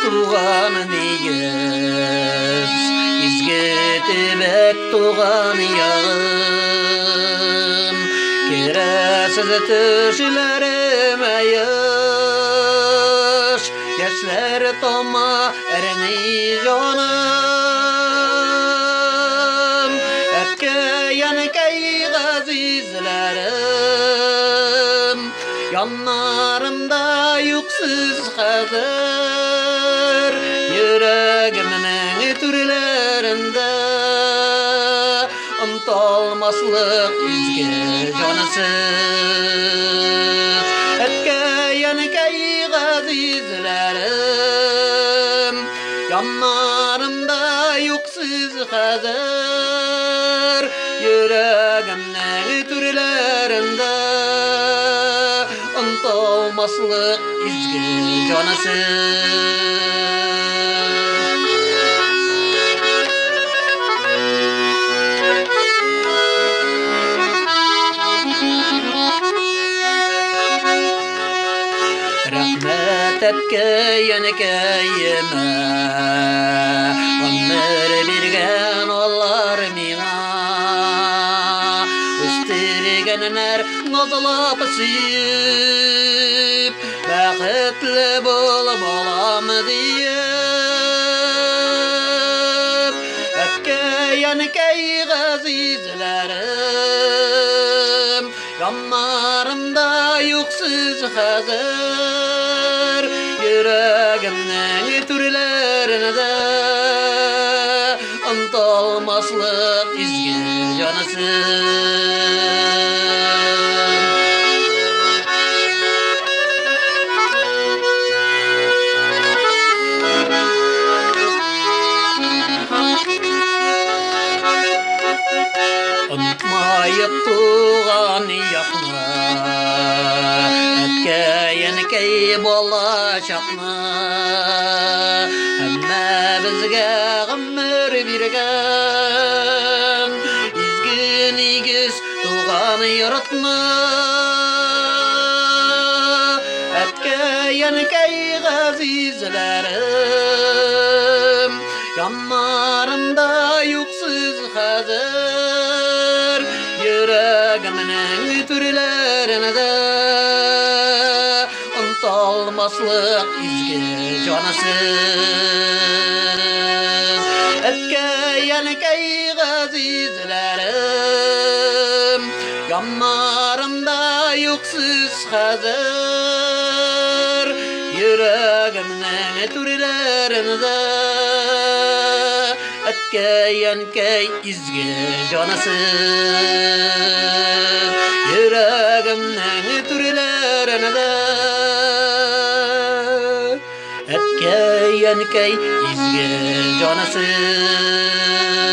tuğan negiz izgetibek tuğan yağın keresiz tüşlerime yaş yaşlar toma erni canım etke yankay gazizlerim yanlarımda yuksuz hazır yüreğimin türlerinde unutulmaslık izgi canısız etke yankay gazizlerim yanlarımda yuksuz hazır yüreğimin türlerinde unutulmaslık izgi canısız rahmet etke yanakayıma ömür bergen ollar miğa üstürgenler nazlap suyup baxtli bolam deyip etke yanakay gazizlerim yanlarımda yuksuz hazır yüreğimnin türlerinde unutulmaslık izgi canısız unutmayıp tuğan yakma etke yankay bolaşakma hemme bizge ömür bergen izgi nigiz tuğan yaratma etke yankay gazizlerim yanlarımda yuksuz hazır yüreğimin türlerinde unutulmaslık izgi canısız etke yankay gazizlerim yanlarımda yuksuz hazır yüreğimin türlerinde etke yankay izgi canısız yüreğimnin türlerinde etke yankay izgi canısız